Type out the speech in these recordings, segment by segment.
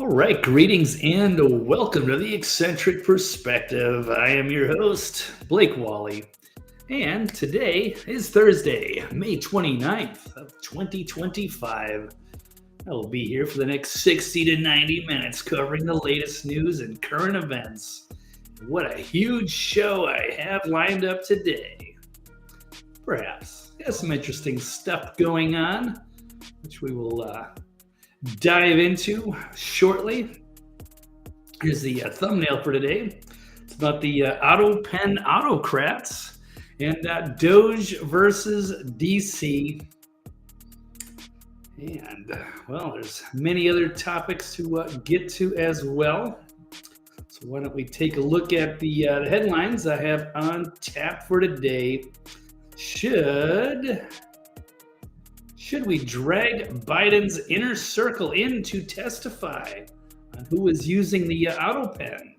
All right, greetings and welcome to the Eccentric Perspective. I am your host, Blake Wally, and today is Thursday, May 29th of 2025. I will be here for the next 60 to 90 minutes covering the latest news and current events. What a huge show I have lined up today. Perhaps there's some interesting stuff going on, which we will dive into shortly. Here's the thumbnail for today. It's about the Autopen Autocrats and DOGE versus DC. And, well, there's many other topics to get to as well. So why don't we take a look at the headlines I have on tap for today. Should we drag Biden's inner circle in to testify on who is using the Autopen?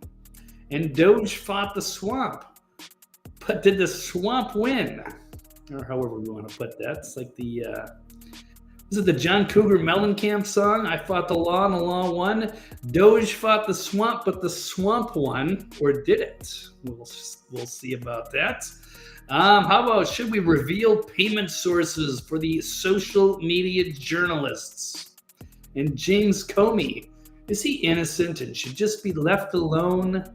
And DOGE fought the swamp. But did the swamp win? Or however we want to put that. It's like the, is it the John Cougar Mellencamp song? I fought the law and the law won. DOGE fought the swamp, but the swamp won. Or did it? We'll see about that. How about, should we reveal payment sources for the social media journalists? And James Comey, is he innocent and should just be left alone?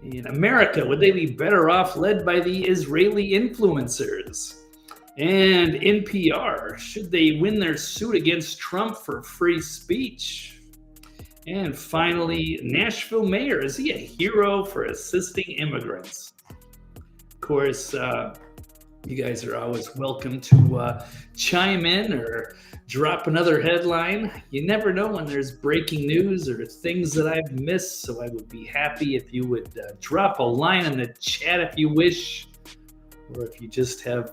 In America, would they be better off led by the Israeli influencers? And NPR, should they win their suit against Trump for free speech? And finally, Nashville mayor, is he a hero for assisting immigrants? Of course, you guys are always welcome to chime in or drop another headline. You never know when there's breaking news or things that I've missed, so I would be happy if you would drop a line in the chat if you wish, or if you just have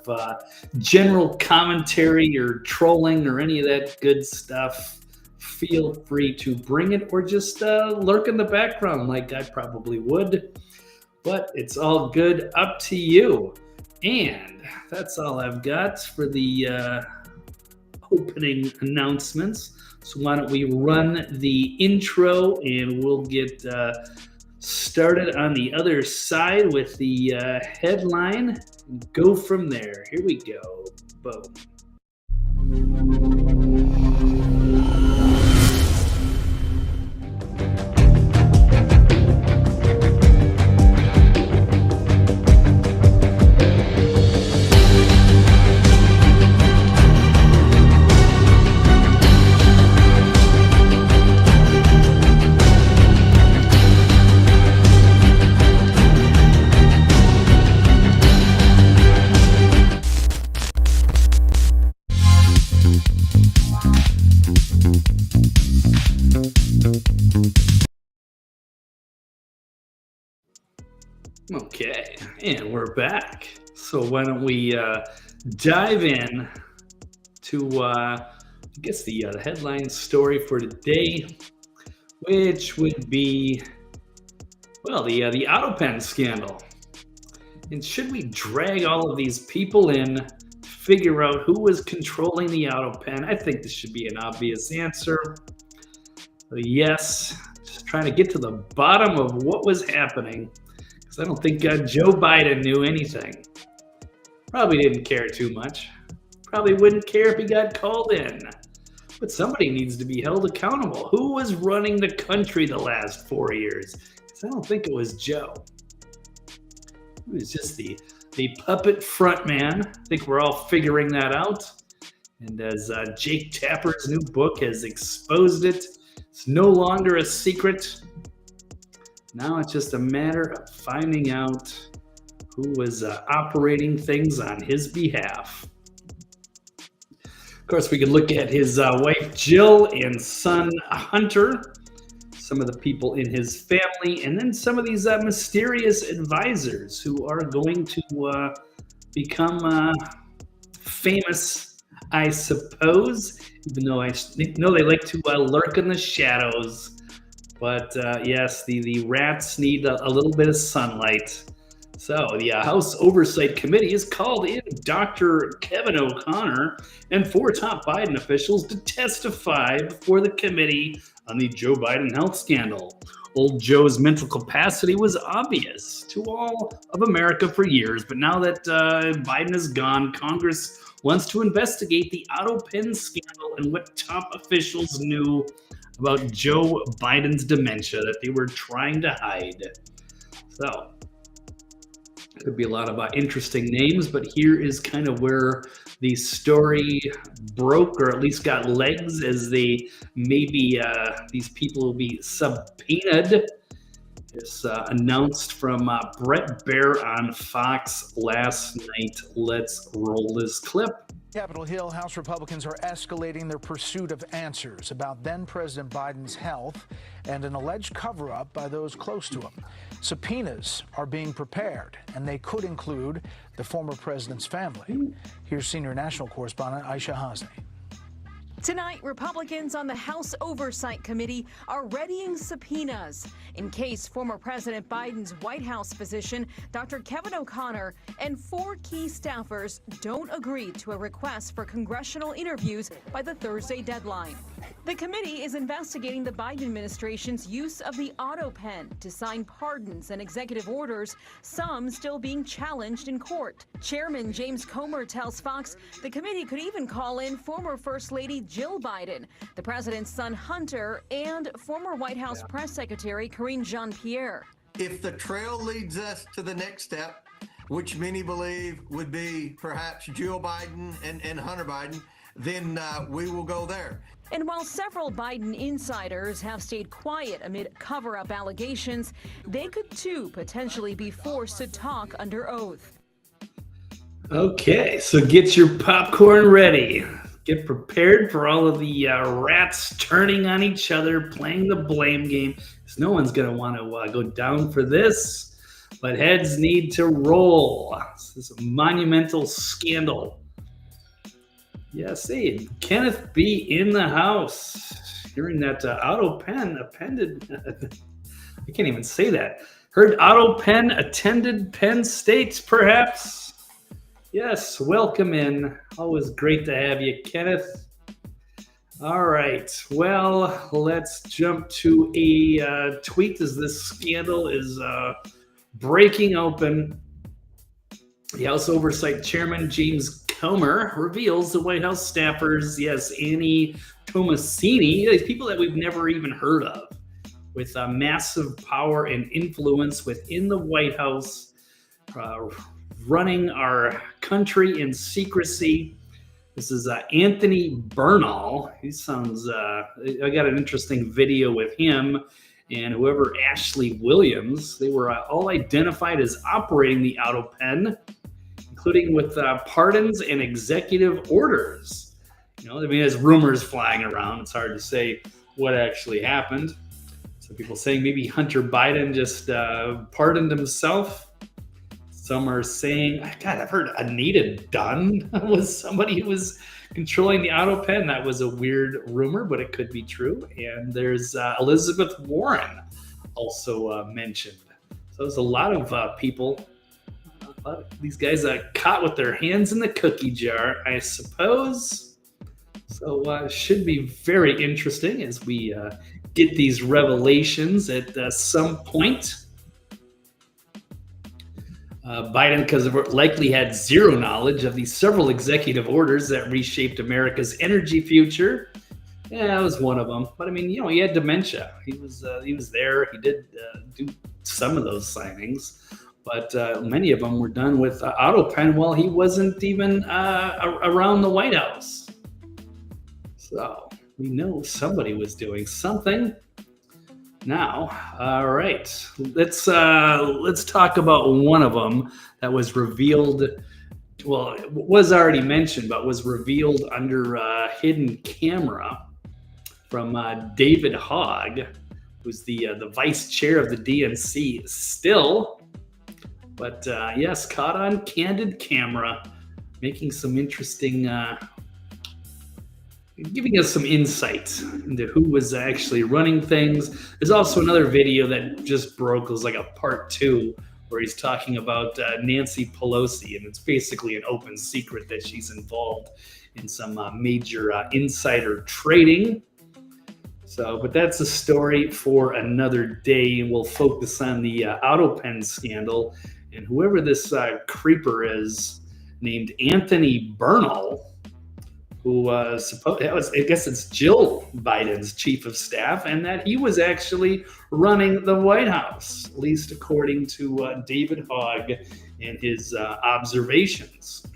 general commentary or trolling or any of that good stuff, feel free to bring it, or just lurk in the background like I probably would. But it's all good, up to you. And that's all I've got for the opening announcements. So why don't we run the intro and we'll get started on the other side with the headline and go from there. Here we go. Boom. Okay, and we're back. So why don't we dive in to, I guess, the headline story for today, which would be, well, the Autopen scandal. And should we drag all of these people in, figure out who was controlling the Autopen? I think this should be an obvious answer. Yes, just trying to get to the bottom of what was happening. I don't think Joe Biden knew anything. Probably didn't care too much. Probably wouldn't care if he got called in. But somebody needs to be held accountable. Who was running the country the last 4 years? Because I don't think it was Joe. He was just the puppet front man. I think we're all figuring that out. And as Jake Tapper's new book has exposed it, it's no longer a secret. Now it's just a matter of finding out who was operating things on his behalf. Of course, we could look at his wife Jill and son Hunter, some of the people in his family, and then some of these mysterious advisors who are going to become famous, I suppose, even though I know they like to lurk in the shadows. But yes, the rats need a little bit of sunlight. So the House Oversight Committee has called in Dr. Kevin O'Connor and 4 top Biden officials to testify before the committee on the Joe Biden health scandal. Old Joe's mental capacity was obvious to all of America for years, but now that Biden is gone, Congress wants to investigate the Autopen scandal and what top officials knew about Joe Biden's dementia that they were trying to hide. So, could be a lot of interesting names, but here is kind of where the story broke, or at least got legs, as they maybe these people will be subpoenaed. It's announced from Brett Baer on Fox last night. Let's roll this clip. Capitol Hill, House Republicans are escalating their pursuit of answers about then-President Biden's health and an alleged cover-up by those close to him. Subpoenas are being prepared, and they could include the former president's family. Here's senior national correspondent Aisha Hasni. Tonight, Republicans on the House Oversight Committee are readying subpoenas in case former President Biden's White House physician, Dr. Kevin O'Connor, and 4 key staffers don't agree to a request for congressional interviews by the Thursday deadline. The committee is investigating the Biden administration's use of the Autopen to sign pardons and executive orders, some still being challenged in court. Chairman James Comer tells Fox the committee could even call in former First Lady Jill Biden, the president's son Hunter, and former White House Press Secretary Karine Jean-Pierre. If the trail leads us to the next step, which many believe would be perhaps Jill Biden and Hunter Biden, then we will go there. And while several Biden insiders have stayed quiet amid cover-up allegations, they could too potentially be forced to talk under oath. Okay, so get your popcorn ready. Get prepared for all of the rats turning on each other, playing the blame game. Because no one's going to want to go down for this, but heads need to roll. This is a monumental scandal. Yes, hey, Kenneth B. in the house. Hearing that Autopen appended, I can't even say that. Heard Autopen attended Penn State, perhaps? Yes, welcome in. Always great to have you, Kenneth. All right, well, let's jump to a tweet as this scandal is breaking open. The House Oversight Chairman, James Comer, reveals the White House staffers, yes, Annie Tomasini, these people that we've never even heard of, with massive power and influence within the White House, running our country in secrecy. This is Anthony Bernal. He sounds, I got an interesting video with him and whoever, Ashley Williams. They were all identified as operating the Autopen, including with pardons and executive orders. You know, I mean, there's rumors flying around. It's hard to say what actually happened. Some people saying maybe Hunter Biden just pardoned himself. Some are saying, God, I've heard Anita Dunn was somebody who was controlling the Autopen. That was a weird rumor, but it could be true. And there's Elizabeth Warren also mentioned. So there's a lot of people. These guys caught with their hands in the cookie jar, I suppose. So it should be very interesting as we get these revelations at some point. Biden, because likely had zero knowledge of the several executive orders that reshaped America's energy future. Yeah, that was one of them. But I mean, you know, he had dementia. He was there. He did do some of those signings. But many of them were done with Autopen while he wasn't even around the White House. So we know somebody was doing something. Now, all right, let's talk about one of them that was revealed. Well, it was already mentioned, but was revealed under hidden camera from David Hogg, who's the vice chair of the DNC still. But yes, caught on candid camera, making some interesting, giving us some insight into who was actually running things. There's also another video that just broke. It was like a part 2, where he's talking about Nancy Pelosi, and it's basically an open secret that she's involved in some major insider trading. So, but that's a story for another day, and we'll focus on the Autopen scandal and whoever this creeper is named Anthony Bernal, who I guess it's Jill Biden's chief of staff, and that he was actually running the White House, at least according to David Hogg and his observations.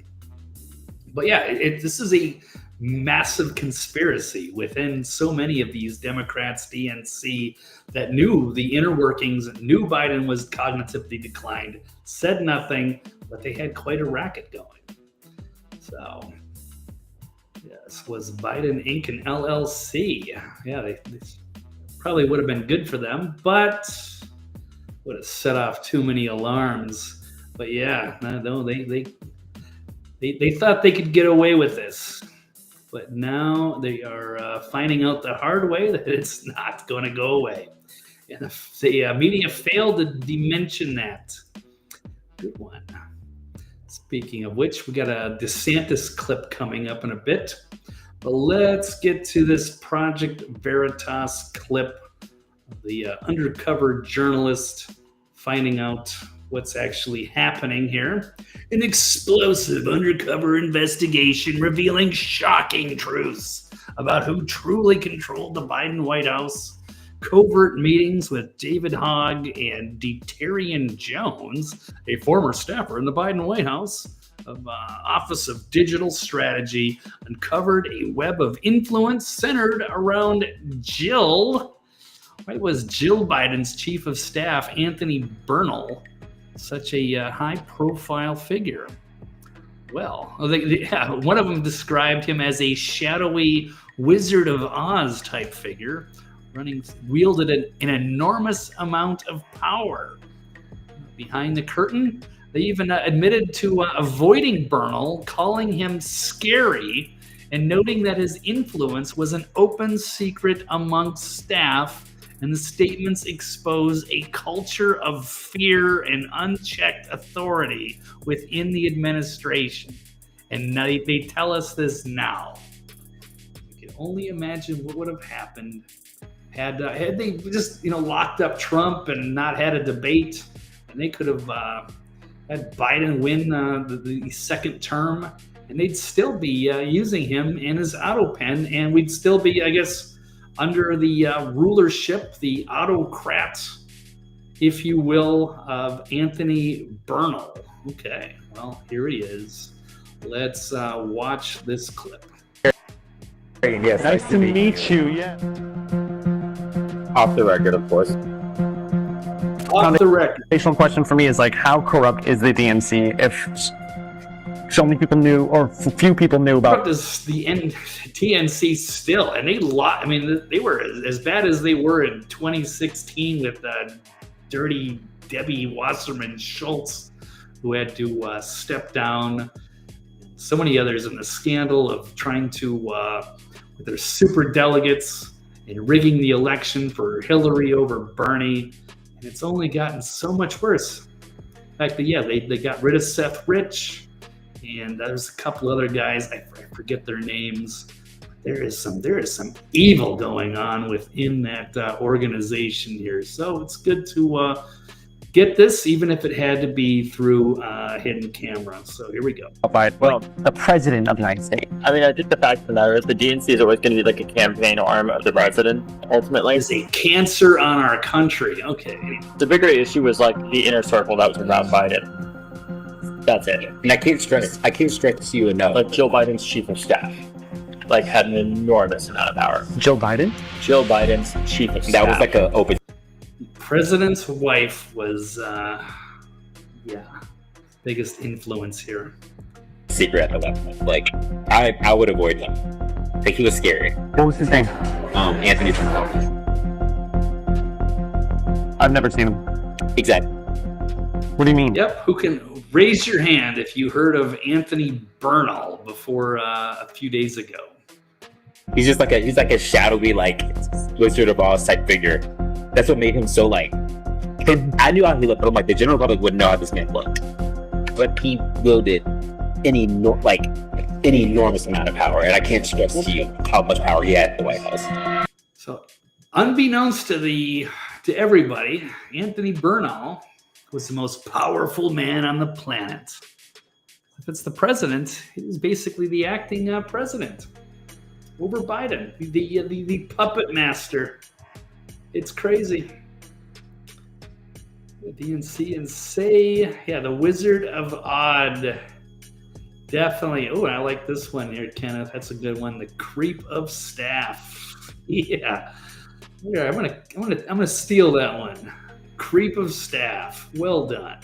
But yeah, this is a massive conspiracy within so many of these Democrats, DNC, that knew the inner workings, knew Biden was cognitively declined, said nothing, but they had quite a racket going. So, yes, was Biden Inc. and LLC. Yeah, they probably would have been good for them, but would have set off too many alarms. But yeah, no, they thought they could get away with this. But now they are finding out the hard way that it's not going to go away. And the media failed to mention that. Good one. Speaking of which, we got a DeSantis clip coming up in a bit. But let's get to this Project Veritas clip of the undercover journalist finding out what's actually happening here. An explosive undercover investigation revealing shocking truths about who truly controlled the Biden White House. Covert meetings with David Hogg and Deterian Jones, a former staffer in the Biden White House of Office of Digital Strategy, uncovered a web of influence centered around Jill. Why was Jill Biden's chief of staff, Anthony Bernal, such a high-profile figure? Well, one of them described him as a shadowy Wizard of Oz type figure, wielded an enormous amount of power. Behind the curtain, they even admitted to avoiding Bernal, calling him scary, and noting that his influence was an open secret amongst staff, and the statements expose a culture of fear and unchecked authority within the administration. And now they tell us this now. You can only imagine what would have happened had they just locked up Trump and not had a debate, and they could have had Biden win the second term, and they'd still be using him in his Autopen, and we'd still be, I guess, under the rulership, the Autocrats, if you will, of Anthony Bernal. Okay, well, here he is. Let's watch this clip. Yes, nice to meet you. Yeah. Off the record, of course. Off the record. Foundational question for me is how corrupt is the DNC if so many people knew, or few people knew about? Corrupt is the DNC still, and they were as bad as they were in 2016 with dirty Debbie Wasserman Schultz, who had to step down. So many others in the scandal of trying to, with their super delegates, and rigging the election for Hillary over Bernie. And it's only gotten so much worse. In fact, they got rid of Seth Rich, and there's a couple other guys, I forget their names. There is some evil going on within that organization here. So it's good to get this, even if it had to be through hidden camera. So here we go. Well, the president of the United States. I mean, I think the fact of the matter is the DNC is always going to be like a campaign arm of the president, ultimately. It's a cancer on our country. Okay. The bigger issue was like the inner circle that was around Biden. That's it. And I can't stress to you enough. Like Jill Biden's chief of staff, had an enormous amount of power. Jill Biden? Jill Biden's chief of staff. That was like an open. President's wife was, biggest influence here. Secret of that. I would avoid him. He was scary. What was his name? Anthony Bernal. I've never seen him. Exactly. What do you mean? Yep. Who can raise your hand if you heard of Anthony Bernal before a few days ago? He's just like a shadowy Wizard of Oz type figure. That's what made him so I knew how he looked. I'm like, the general public wouldn't know how this man looked. But he wielded an enormous amount of power, and I can't stress to you how much power he had in the White House. So, unbeknownst to everybody, Anthony Bernal was the most powerful man on the planet. If it's the president, he's basically the acting president over Biden, the puppet master. It's crazy. The DNC and say, yeah, the Wizard of Odd. Definitely. Oh, I like this one here, Kenneth. That's a good one. The creep of staff. Yeah. I'm gonna steal that one. Creep of staff. Well done.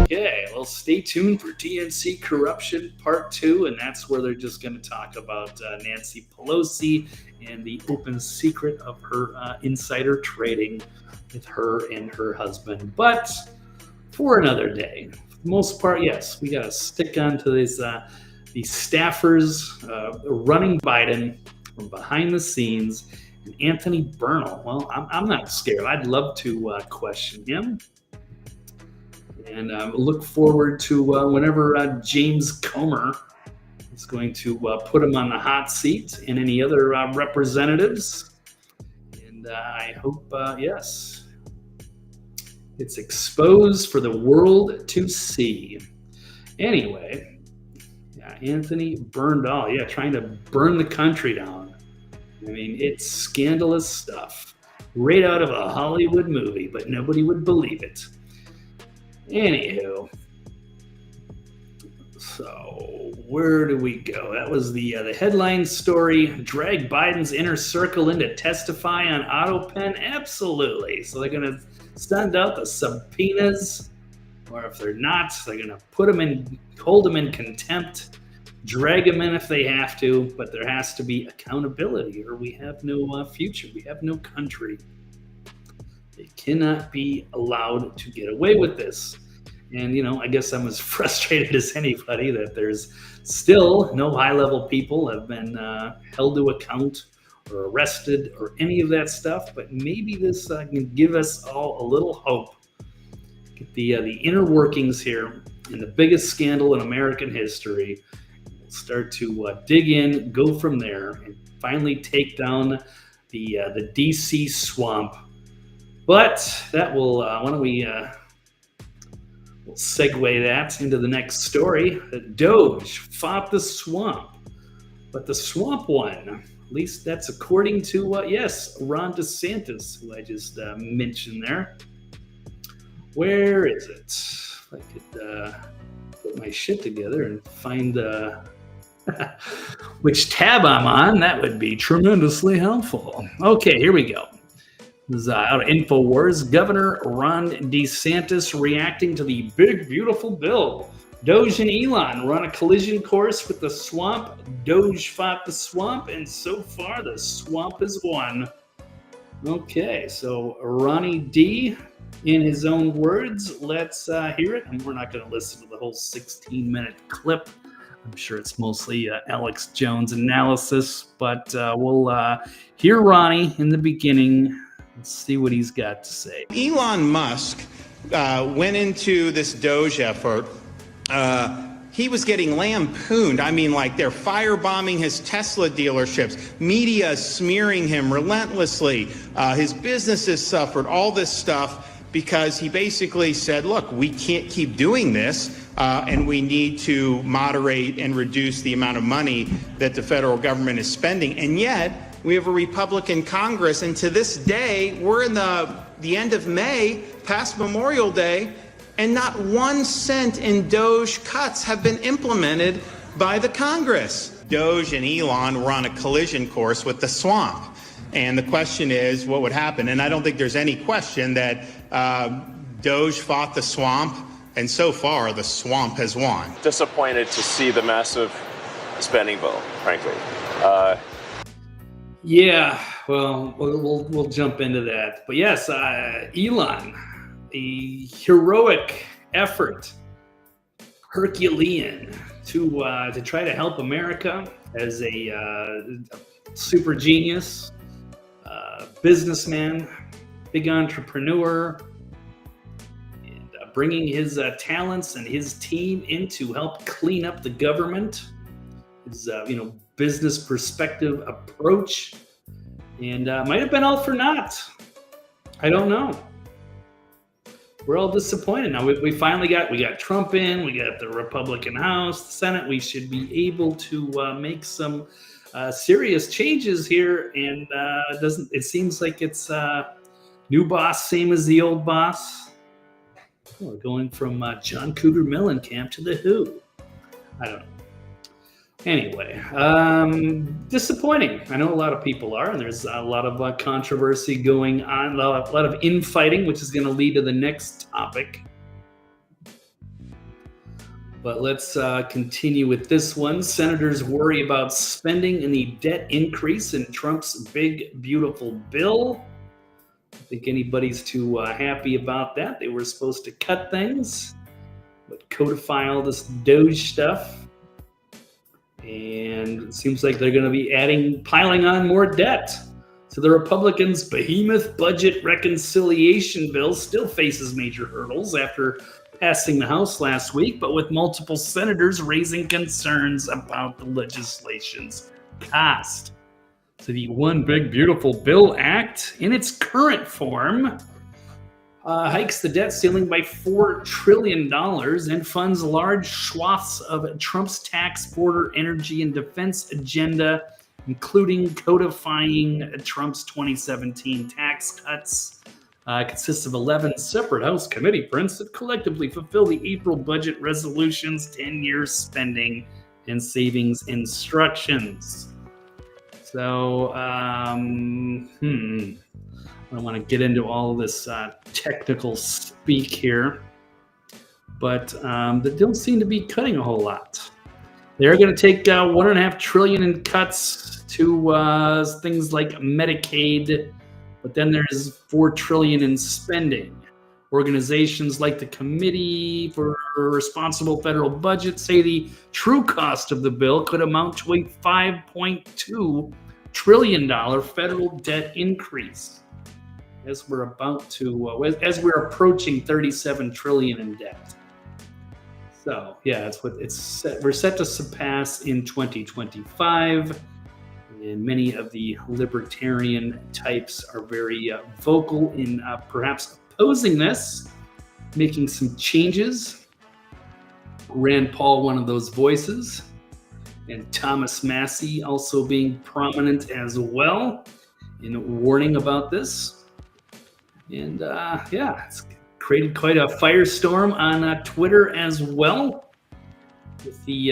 Okay, well, stay tuned for DNC Corruption Part 2, and that's where they're just going to talk about Nancy Pelosi and the open secret of her insider trading with her and her husband. But for another day. For the most part, yes, we got to stick on to these staffers running Biden from behind the scenes. And Anthony Bernal, well, I'm not scared. I'd love to question him. And look forward to whenever James Comer is going to put him on the hot seat, and any other representatives. And I hope, yes, it's exposed for the world to see. Anyway, yeah, Anthony Bernal, yeah, trying to burn the country down. I mean, it's scandalous stuff. Right out of a Hollywood movie, but nobody would believe it. Anywho, so where do we go? That was the headline story. Drag Biden's inner circle in to testify on Autopen? Absolutely. So they're going to send out the subpoenas, or if they're not, they're going to put them in, hold them in contempt, drag them in if they have to, but there has to be accountability, or we have no future. We have no country. They cannot be allowed to get away with this. And, you know, I guess I'm as frustrated as anybody that there's still no high-level people have been held to account or arrested or any of that stuff. But maybe this can give us all a little hope. Get the inner workings here in the biggest scandal in American history. We'll start to dig in, go from there, and finally take down the DC swamp. But that will, why don't we we'll segue that into the next story. The DOGE fought the swamp. But the swamp won. At least that's according to, yes, Ron DeSantis, who I just mentioned there. Where is it? If I could put my shit together and find which tab I'm on, that would be tremendously helpful. Okay, here we go. This is out of InfoWars. Governor Ron DeSantis reacting to the big, beautiful bill. DOGE and Elon run a collision course with the swamp. DOGE fought the swamp, and so far the swamp has won. Okay, so Ronnie D, in his own words, let's hear it. And we're not going to listen to the whole 16-minute clip. I'm sure it's mostly Alex Jones analysis, but we'll hear Ronnie in the beginning. Let's see what he's got to say. Elon Musk went into this DOGE effort. He was getting lampooned. I mean, like, they're firebombing his Tesla dealerships. Media smearing him relentlessly. His businesses suffered, all this stuff, because he basically said, look, we can't keep doing this, and we need to moderate and reduce the amount of money that the federal government is spending. And yet, we have a Republican Congress, and to this day, we're in the end of May, past Memorial Day, and not 1 cent in DOGE cuts have been implemented by the Congress. DOGE and Elon were on a collision course with the swamp. And the question is, what would happen? And I don't think there's any question that DOGE fought the swamp, and so far, the swamp has won. Disappointed to see the massive spending bill, frankly. Yeah, well, we'll jump into that. But yes, Elon, the heroic effort Herculean to try to help America as a super genius, businessman, big entrepreneur, and bringing his talents and his team in to help clean up the government. His business perspective approach, and might have been all for naught. I don't know. We're all disappointed now. We finally got Trump in. We got the Republican House, the Senate. We should be able to make some serious changes here. And it seems like it's new boss, same as the old boss. We're going from John Cougar Mellencamp to the Who. I don't know. Anyway, disappointing. I know a lot of people are, and there's a lot of controversy going on, a lot of infighting, which is going to lead to the next topic. But let's continue with this one. Senators worry about spending and the debt increase in Trump's big, beautiful bill. I don't think anybody's too happy about that. They were supposed to cut things, but codify all this DOGE stuff. And it seems like they're going to be piling on more debt. So the Republicans' behemoth budget reconciliation bill still faces major hurdles after passing the House last week, but with multiple senators raising concerns about the legislation's cost. So the One Big Beautiful Bill Act, in its current form, hikes the debt ceiling by $4 trillion and funds large swaths of Trump's tax, border, energy, and defense agenda, including codifying Trump's 2017 tax cuts. Consists of 11 separate House committee prints that collectively fulfill the April budget resolution's 10-year spending and savings instructions. So, I don't want to get into all of this technical speak here, but they don't seem to be cutting a whole lot. They're going to take $1.5 trillion in cuts to things like Medicaid, but then there's $4 trillion in spending. Organizations like the Committee for Responsible Federal Budget say the true cost of the bill could amount to a $5.2 trillion federal debt increase. As we're approaching 37 trillion in debt. So yeah, that's what it's set. We're set to surpass in 2025, and many of the libertarian types are very vocal in perhaps opposing this, making some changes. Rand Paul, one of those voices, and Thomas Massie also being prominent as well in warning about this. And it's created quite a firestorm on Twitter as well, with the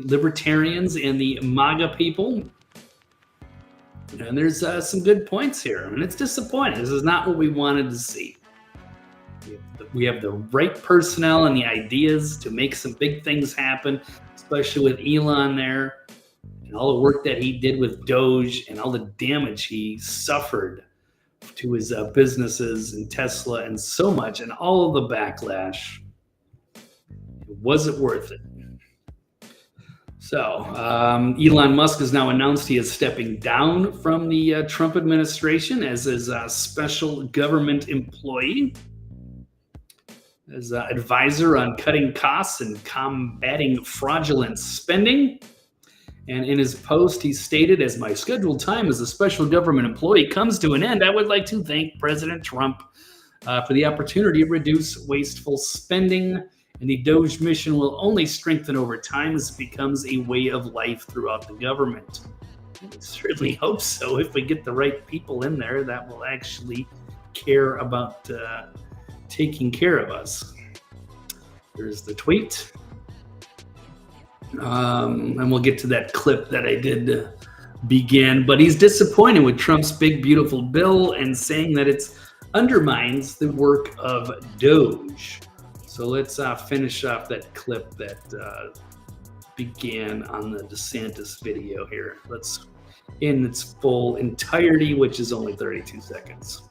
libertarians and the MAGA people. And there's some good points here. And it's disappointing. This is not what we wanted to see. We have the right personnel and the ideas to make some big things happen, especially with Elon there, and all the work that he did with DOGE and all the damage he suffered to his businesses and Tesla and so much, and all of the backlash. Was it worth it? So Elon Musk has now announced he is stepping down from the Trump administration as his special government employee, as advisor on cutting costs and combating fraudulent spending. And in his post, he stated, "As my scheduled time as a special government employee comes to an end, I would like to thank President Trump for the opportunity to reduce wasteful spending. And the DOGE mission will only strengthen over time as it becomes a way of life throughout the government." I certainly hope so. If we get the right people in there that will actually care about taking care of us. There's the tweet. And we'll get to that clip that I did begin. But he's disappointed with Trump's big, beautiful bill and saying that it undermines the work of DOGE. So let's finish off that clip that began on the DeSantis video here. Let's in its full entirety, which is only 32 seconds.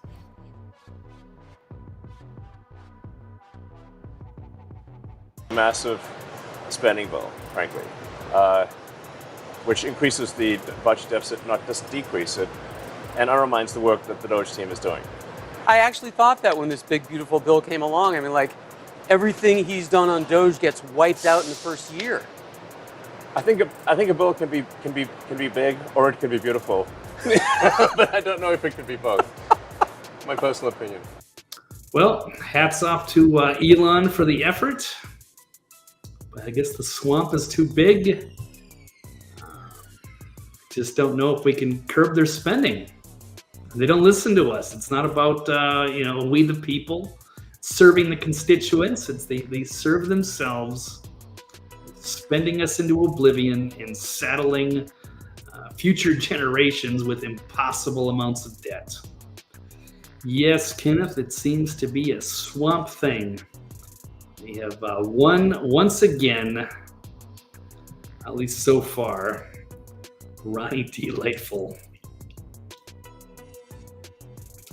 Massive spending bill, frankly, which increases the budget deficit, not just decrease it, and undermines the work that the DOGE team is doing. I actually thought that when this big, beautiful bill came along. I mean, like, everything he's done on DOGE gets wiped out in the first year. I think a bill can be big or it can be beautiful, but I don't know if it can be both. My personal opinion. Well, hats off to Elon for the effort. But I guess the swamp is too big. Just don't know if we can curb their spending. They don't listen to us. It's not about we the people serving the constituents. It's they serve themselves, spending us into oblivion and saddling future generations with impossible amounts of debt. Yes, Kenneth, it seems to be a swamp thing. We have once again, at least so far, Ronnie Delightful.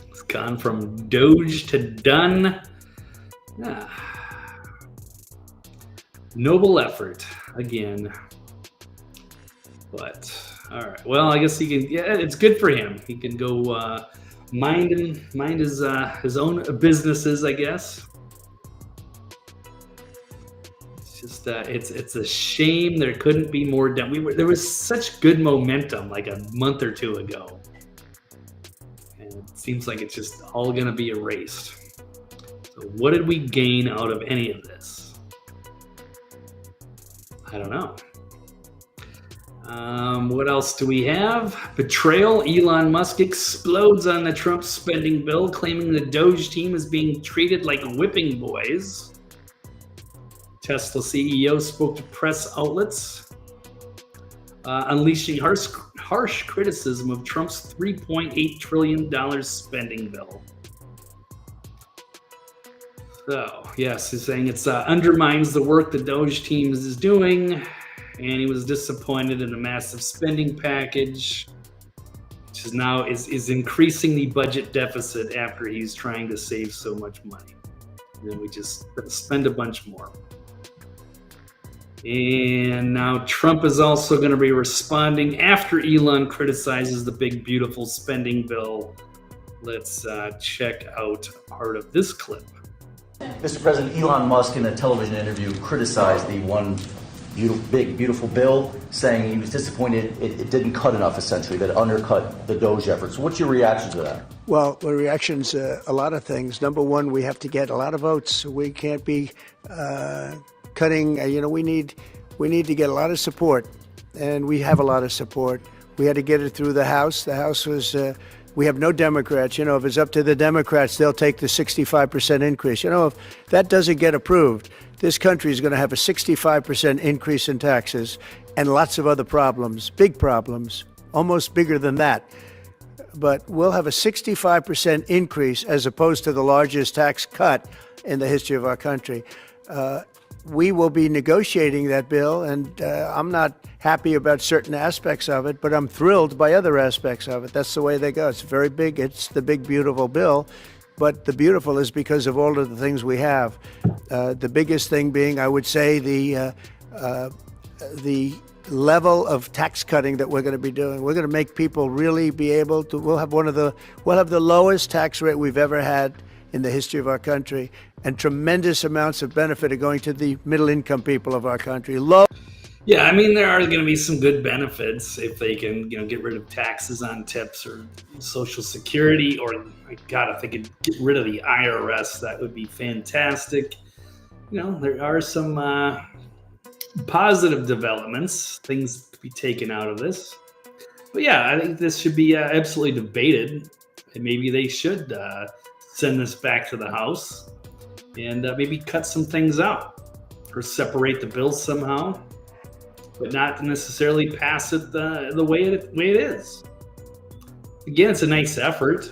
It's gone from Doge to done. Noble effort again. But all right. Well, I guess he can. Yeah, it's good for him. He can go mind his own businesses, I guess. It's just it's a shame there couldn't be more done. There was such good momentum like a month or two ago, and it seems like it's just all gonna be erased. So what did we gain out of any of this? I don't know. What else do we have? Betrayal. Elon Musk explodes on the Trump spending bill, claiming the DOGE team is being treated like whipping boys. Tesla CEO spoke to press outlets, unleashing harsh criticism of Trump's $3.8 trillion spending bill. So, yes, he's saying it undermines the work the DOGE team is doing. And he was disappointed in the massive spending package, which is now is increasing the budget deficit after he's trying to save so much money. And then we just spend a bunch more. And now Trump is also going to be responding after Elon criticizes the big, beautiful spending bill. Let's check out part of this clip. Mr. President, Elon Musk in a television interview criticized the one big, beautiful bill, saying he was disappointed it didn't cut enough, essentially, that it undercut the DOGE efforts. What's your reaction to that? Well, the reaction's a lot of things. Number one, we have to get a lot of votes. We can't be cutting. We need to get a lot of support, and we have a lot of support. We had to get it through the House. The House was. We have no Democrats. If it's up to the Democrats, they'll take the 65% increase. If that doesn't get approved, this country is going to have a 65% increase in taxes and lots of other problems, big problems, almost bigger than that. But we'll have a 65% increase as opposed to the largest tax cut in the history of our country. We will be negotiating that bill, and I'm not happy about certain aspects of it, but I'm thrilled by other aspects of it. That's the way they go. It's very big. It's the big, beautiful bill. But the beautiful is because of all of the things we have. The biggest thing being, I would say, the level of tax cutting that we're going to be doing. We're going to make people really be able to. We'll have the lowest tax rate we've ever had in the history of our country, and tremendous amounts of benefit are going to the middle-income people of our country. Yeah, I mean, there are going to be some good benefits if they can, get rid of taxes on tips or Social Security, or God, if they could get rid of the IRS, that would be fantastic. There are some positive developments, things to be taken out of this. But yeah, I think this should be absolutely debated, and maybe they should send this back to the House and maybe cut some things out or separate the bill somehow, but not necessarily pass it the way it is. Again, it's a nice effort,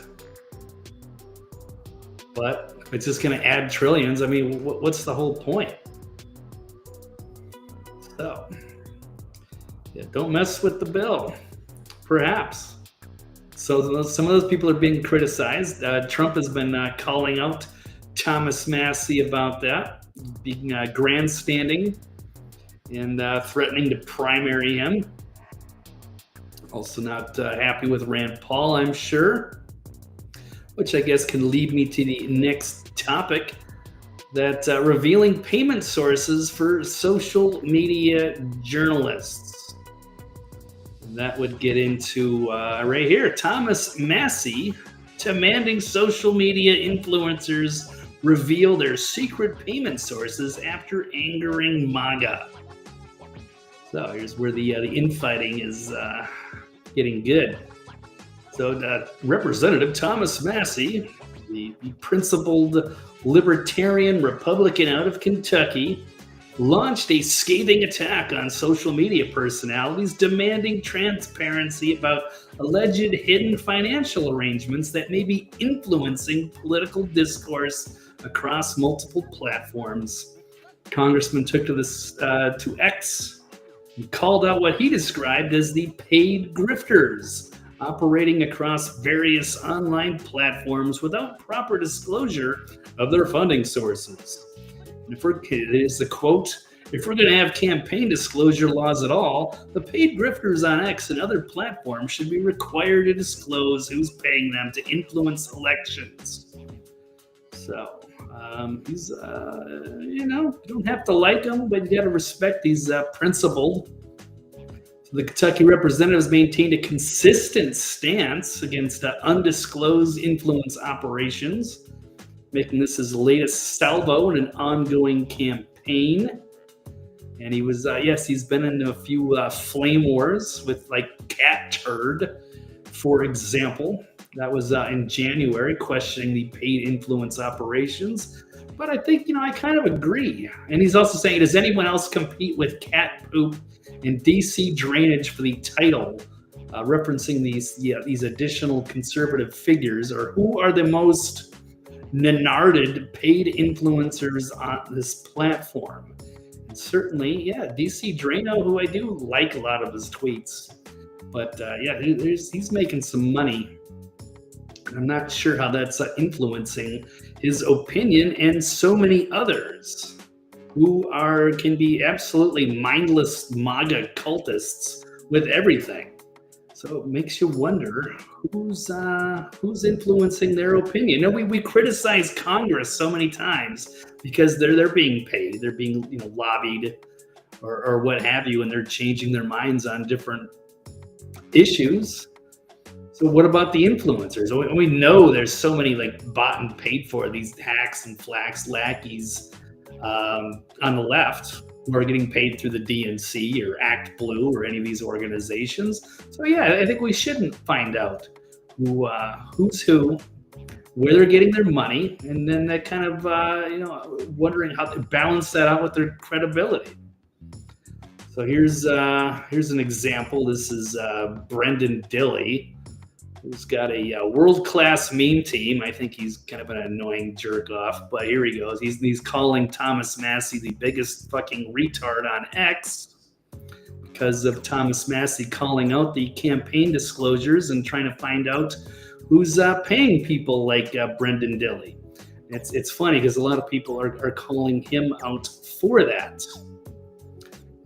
but if it's just going to add trillions, I mean, what's the whole point? So, yeah, don't mess with the bill, perhaps. So some of those people are being criticized. Trump has been calling out Thomas Massey about that, being grandstanding. and threatening to primary him. Also not happy with Rand Paul, I'm sure, which I guess can lead me to the next topic, that revealing payment sources for social media journalists. That would get into right here, Thomas Massie demanding social media influencers reveal their secret payment sources after angering MAGA. So here's where the infighting is getting good. So Representative Thomas Massie, the principled libertarian Republican out of Kentucky, launched a scathing attack on social media personalities demanding transparency about alleged hidden financial arrangements that may be influencing political discourse across multiple platforms. Congressman took to this to X and called out what he described as the paid grifters operating across various online platforms without proper disclosure of their funding sources. And it is the quote, "If we're going to have campaign disclosure laws at all, the paid grifters on X and other platforms should be required to disclose who's paying them to influence elections." So he's, you don't have to like him, but you got to respect he's principled. So the Kentucky representatives maintained a consistent stance against undisclosed influence operations, making this his latest salvo in an ongoing campaign. And he was, he's been in a few flame wars with like Cat Turd, for example. That was in January, questioning the paid influence operations. But I think, I kind of agree. And he's also saying, does anyone else compete with cat poop and DC drainage for the title, referencing these additional conservative figures, or who are the most nanarded paid influencers on this platform? And certainly, DC Drano, who I do like a lot of his tweets. But he's making some money. I'm not sure how that's influencing his opinion and so many others who can be absolutely mindless MAGA cultists with everything. So it makes you wonder who's influencing their opinion. We criticize Congress so many times because they're being paid, they're being lobbied or what have you, and they're changing their minds on different issues. So what about the influencers? We know there's so many bought and paid for these hacks and flax lackeys on the left who are getting paid through the DNC or Act Blue or any of these organizations. So I think we shouldn't find out who's who, where they're getting their money, and then that kind of wondering how to balance that out with their credibility. So here's an example. This is Brendan Dilley, who's got a world-class meme team. I think he's kind of an annoying jerk-off, but here he goes. He's calling Thomas Massie the biggest fucking retard on X because of Thomas Massie calling out the campaign disclosures and trying to find out who's paying people like Brendan Dilley. It's funny because a lot of people are calling him out for that.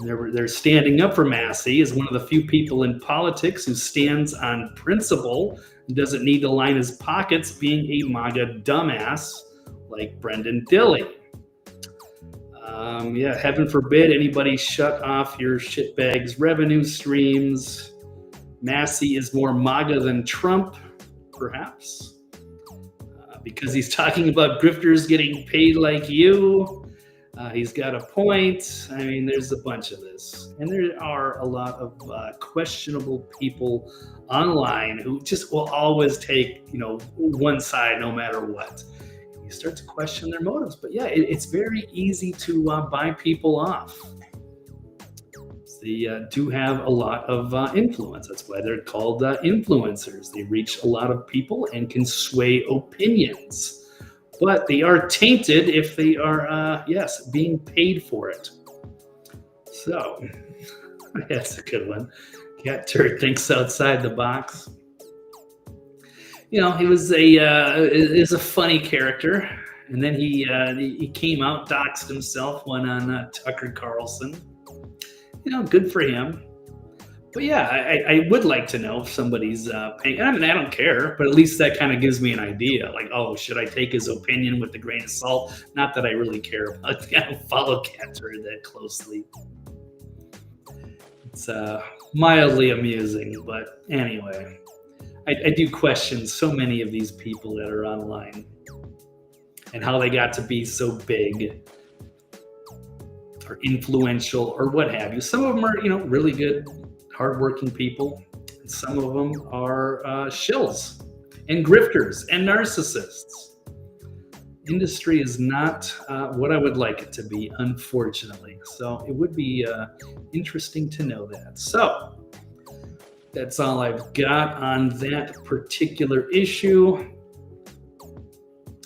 They're standing up for Massie as one of the few people in politics who stands on principle and doesn't need to line his pockets being a MAGA dumbass like Brendan Dilley. Heaven forbid anybody shut off your shitbags' revenue streams. Massie is more MAGA than Trump, perhaps, because he's talking about grifters getting paid like you. He's got a point. I mean, there's a bunch of this. And there are a lot of questionable people online who just will always take, one side no matter what. You start to question their motives. But it's very easy to buy people off. They do have a lot of influence. That's why they're called influencers. They reach a lot of people and can sway opinions. But they are tainted if they are, being paid for it. So, that's a good one. Cat Turd thinks outside the box. He was is a funny character, and then he came out, doxed himself, went on Tucker Carlson. good for him. But yeah, I would like to know if somebody's paying. I mean, I don't care, but at least that kind of gives me an idea. Like, oh, should I take his opinion with a grain of salt? Not that I really care about. I don't follow Cantor that closely. It's mildly amusing, but anyway, I do question so many of these people that are online and how they got to be so big or influential or what have you. Some of them are, really good, hardworking people. And some of them are shills and grifters and narcissists. Industry is not what I would like it to be, unfortunately. So it would be interesting to know that. So that's all I've got on that particular issue.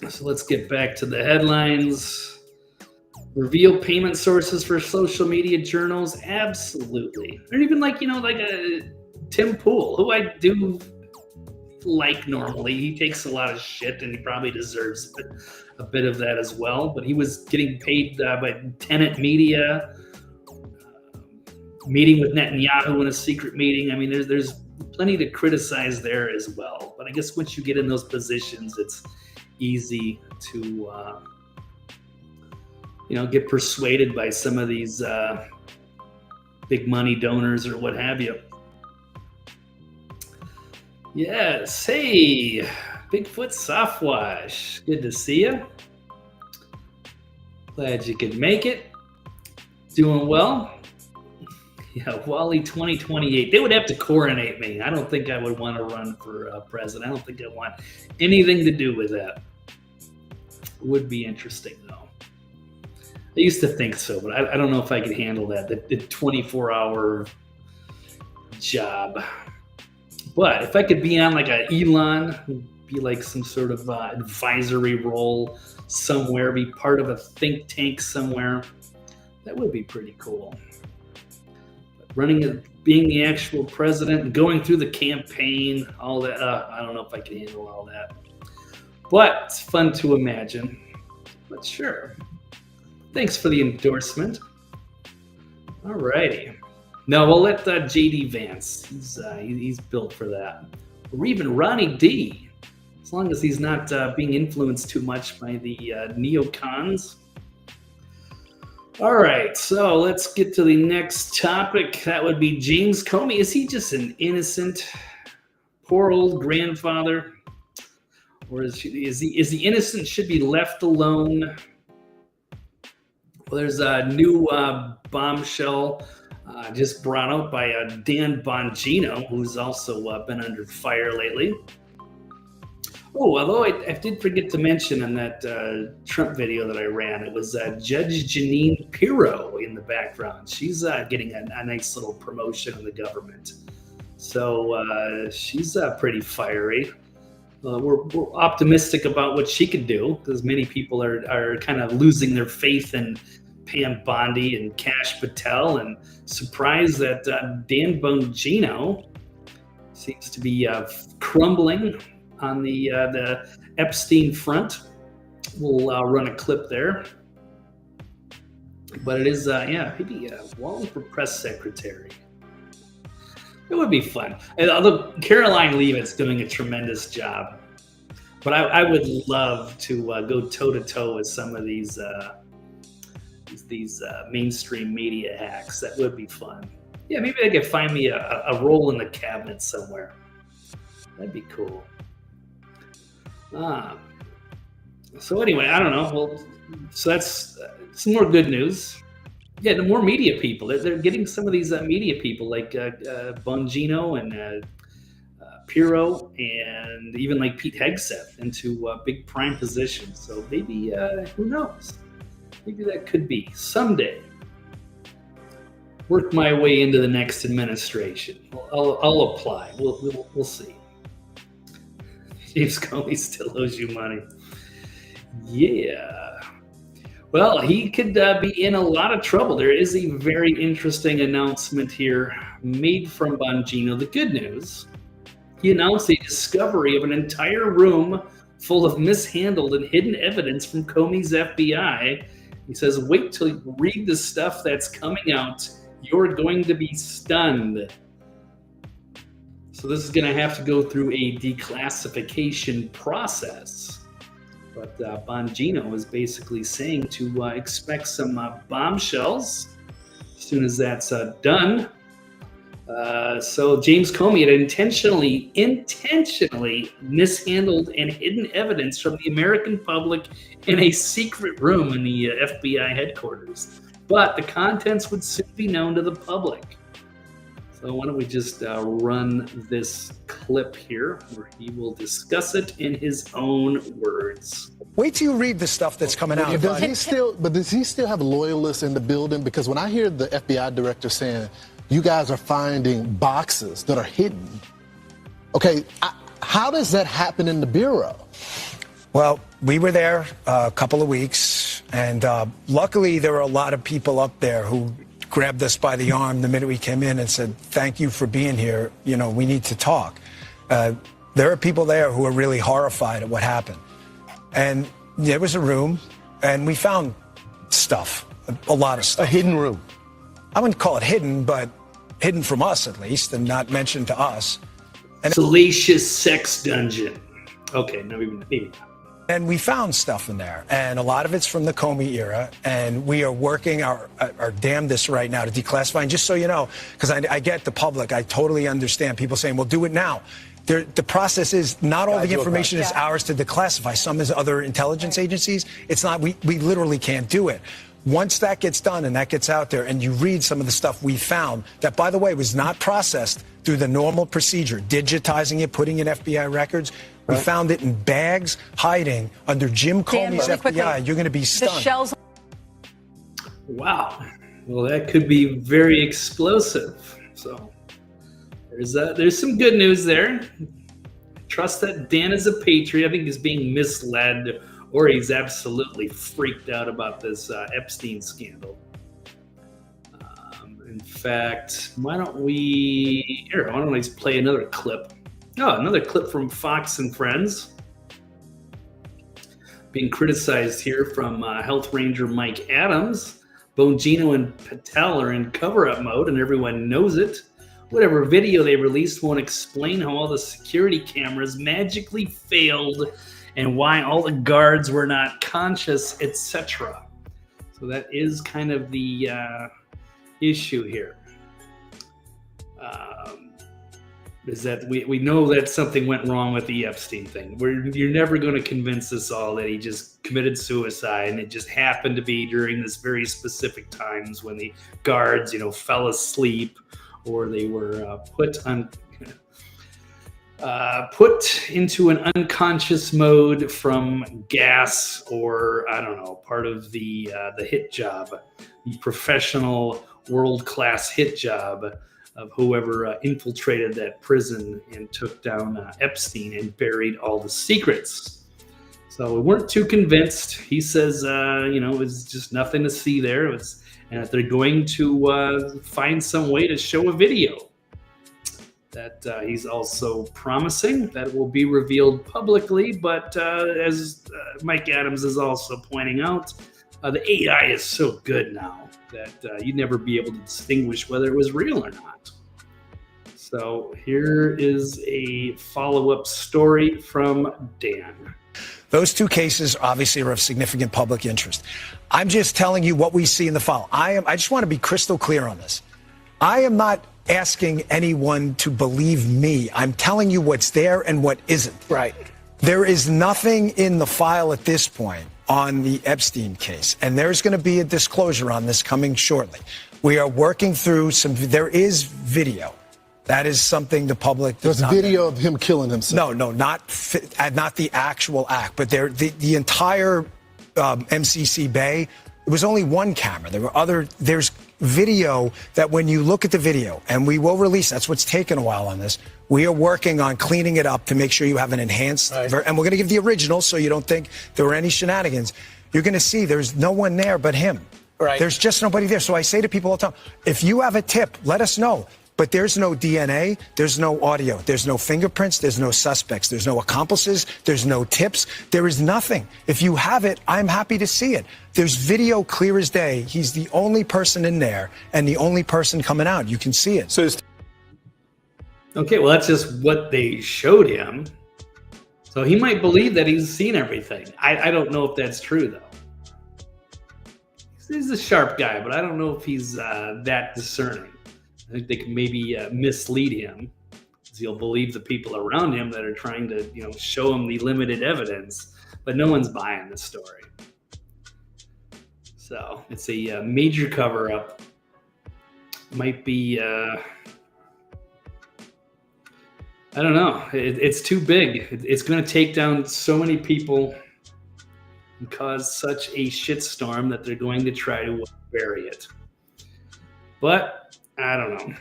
So let's get back to the headlines. Reveal payment sources for social media journals? Absolutely. Or even like a Tim Pool, who I do like normally. He takes a lot of shit and he probably deserves a bit of that as well. But he was getting paid by Tenet Media, meeting with Netanyahu in a secret meeting. I mean, there's plenty to criticize there as well. But I guess once you get in those positions, it's easy to get persuaded by some of these big money donors or what have you. Yes, hey, Bigfoot Softwash, good to see you. Glad you could make it. Doing well. Yeah, Wally 2028. They would have to coronate me. I don't think I would want to run for president. I don't think I want anything to do with that. Would be interesting though. I used to think so, but I don't know if I could handle that. The 24-hour job. But if I could be on like a Elon, be like some sort of advisory role somewhere, be part of a think tank somewhere, that would be pretty cool. But being the actual president, going through the campaign, all that, I don't know if I can handle all that. But it's fun to imagine. But sure. Thanks for the endorsement. All righty. No, we'll let JD Vance. He's built for that. Or even Ronnie D. As long as he's not being influenced too much by the neocons. All right, so let's get to the next topic. That would be James Comey. Is he just an innocent, poor old grandfather? Or is he innocent, should be left alone? Well, there's a new bombshell just brought out by Dan Bongino, who's also been under fire lately. Oh, although I did forget to mention in that Trump video that I ran, it was Judge Jeanine Pirro in the background. She's getting a nice little promotion in the government. So she's pretty fiery. We're optimistic about what she could do, because many people are kind of losing their faith in Pam Bondi and Kash Patel, and surprised that Dan Bongino seems to be crumbling on the Epstein front. We'll run a clip there. But it is, maybe Wally for press secretary. It would be fun. Although Caroline Leavitt's doing a tremendous job. But I would love to go toe-to-toe with some of these mainstream media hacks. That would be fun. Yeah, maybe I could find me a role in the cabinet somewhere. That'd be cool. So anyway, I don't know. Well, so that's some more good news. Yeah, the more media people. They're getting some of these media people like Bongino and Pirro, and even like Pete Hegseth into big prime positions. So maybe, who knows? Maybe that could be someday. Work my way into the next administration. I'll apply. We'll see. James Comey still owes you money. Yeah. Well, he could be in a lot of trouble. There is a very interesting announcement here made from Bongino. The good news, he announced a discovery of an entire room full of mishandled and hidden evidence from Comey's FBI. He says, wait till you read the stuff that's coming out. you're going to be stunned. So this is going to have to go through a declassification process. But Bongino is basically saying to expect some bombshells as soon as that's done. So James Comey had intentionally mishandled and hidden evidence from the American public in a secret room in the FBI headquarters. But the contents would soon be known to the public. So why don't we just run this clip here where he will discuss it in his own words. Wait till you read the stuff that's coming out. Does he still have loyalists in the building? Because when I hear the FBI director saying, you guys are finding boxes that are hidden, okay, how does that happen in the Bureau? Well, we were there a couple of weeks, and luckily there were a lot of people up there who grabbed us by the arm the minute we came in and said, thank you for being here. You know, we need to talk. There are people there who are really horrified at what happened. And there was a room, and we found stuff, a lot of stuff. A hidden room. I wouldn't call it hidden, but hidden from us at least, and not mentioned to us. And salacious sex dungeon. Okay, no, maybe not. And we found stuff in there, and a lot of it's from the Comey era, and we are working our damnedest right now to declassify. And just so you know, because I get the public, I totally understand people saying, well, do it now. The process is not all the information is ours to declassify. Some is other intelligence agencies. It's not, we literally can't do it. Once that gets done and that gets out there and you read some of the stuff we found that, by the way, was not processed through the normal procedure, digitizing it, putting in FBI records. We found it in bags hiding under Jim Comey's FBI. Quickly, you're going to be stunned. The shells. Wow. Well, that could be very explosive. So there's some good news there. Trust that Dan is a patriot. I think he's being misled, or he's absolutely freaked out about this Epstein scandal. In fact, why don't I just play another clip? Oh, another clip from Fox and Friends. Being criticized here from Health Ranger Mike Adams. Bongino and Patel are in cover-up mode, and everyone knows it. Whatever video they released won't explain how all the security cameras magically failed and why all the guards were not conscious, etc. So that is kind of the issue here. Is that we know that something went wrong with the Epstein thing. You're never going to convince us all that he just committed suicide, and it just happened to be during this very specific times when the guards, fell asleep, or they were put into an unconscious mode from gas, or I don't know, part of the hit job, the professional world-class hit job of whoever infiltrated that prison and took down Epstein and buried all the secrets. So we weren't too convinced. He says, it was just nothing to see there. And that they're going to find some way to show a video. That he's also promising that will be revealed publicly. But as Mike Adams is also pointing out, the AI is so good now that you'd never be able to distinguish whether it was real or not. So here is a follow-up story from Dan. Those two cases obviously are of significant public interest. I'm just telling you what we see in the file. I just want to be crystal clear on this. I am not asking anyone to believe me. I'm telling you what's there and what isn't. Right. There is nothing in the file at this point on the Epstein case, and there's going to be a disclosure on this coming shortly. We are working through there is video. That is something the public does not. There's video of him killing himself. No, not the actual act, but the entire MCC Bay. It was only one camera. There's video that when you look at the video, and we will release, that's what's taken a while on this. We are working on cleaning it up to make sure you have an enhanced, and we're going to give the original so you don't think there were any shenanigans. You're going to see there's no one there but him. Right. There's just nobody there. So I say to people all the time, if you have a tip, let us know. But there's no DNA, there's no audio, there's no fingerprints, there's no suspects, there's no accomplices, there's no tips, there is nothing. If you have it, I'm happy to see it. There's video clear as day. He's the only person in there and the only person coming out. You can see it. So okay, well, that's just what they showed him. So he might believe that he's seen everything. I don't know if that's true, though. He's a sharp guy, but I don't know if he's that discerning. I think they can maybe mislead him, because he'll believe the people around him that are trying to, show him the limited evidence. But no one's buying this story. So it's a major cover-up. Might be, I don't know. It's too big. It's going to take down so many people and cause such a shitstorm that they're going to try to bury it. But I don't know.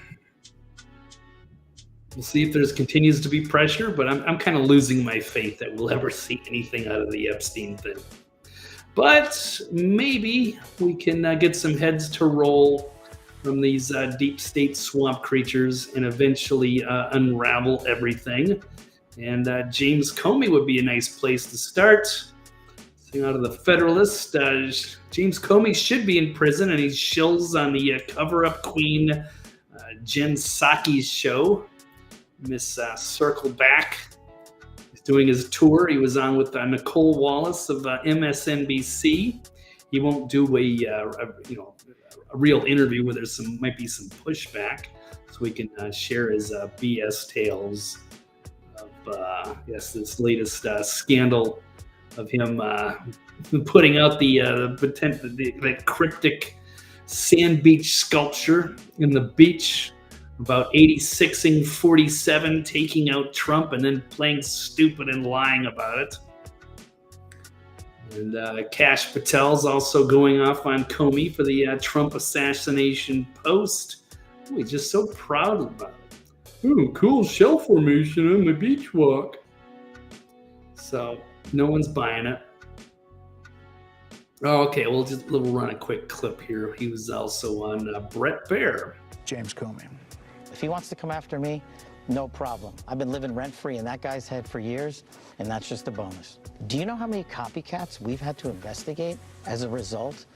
We'll see if there's continues to be pressure, but I'm kind of losing my faith that we'll ever see anything out of the Epstein thing. But maybe we can get some heads to roll from these deep state swamp creatures and eventually unravel everything. And James Comey would be a nice place to start. So out of the Federalist, James Comey should be in prison, and he shills on the cover-up queen Jen Psaki's show, Miss Circle Back. He's doing his tour. He was on with Nicole Wallace of MSNBC. He won't do a real interview where there's might be some pushback, so we can share his BS tales of this latest scandal of him putting out the cryptic sand beach sculpture in the beach about 86ing 47, taking out Trump, and then playing stupid and lying about it. And Kash Patel's also going off on Comey for the Trump assassination post. Oh, he's just so proud about it. Ooh, cool shell formation on the beach walk. So no one's buying it. Oh, okay, we'll run a quick clip here. He was also on Bret Baier. James Comey. If he wants to come after me, no problem. I've been living rent-free in that guy's head for years, and that's just a bonus. Do you know how many copycats we've had to investigate as a result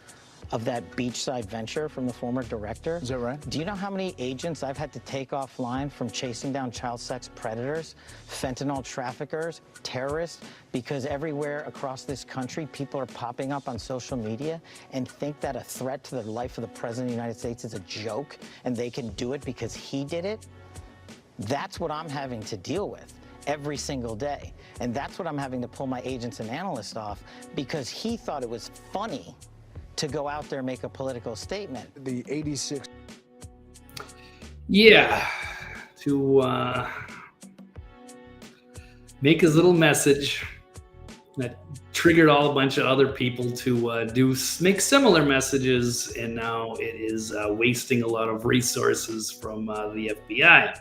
of that beachside venture from the former director? Is that right? Do you know how many agents I've had to take offline from chasing down child sex predators, fentanyl traffickers, terrorists? Because everywhere across this country, people are popping up on social media and think that a threat to the life of the President of the United States is a joke, and they can do it because he did it. That's what I'm having to deal with every single day. And that's what I'm having to pull my agents and analysts off, because he thought it was funny to go out there and make a political statement. The 86. Yeah, to make his little message that triggered a bunch of other people to make similar messages, and now it is wasting a lot of resources from the FBI.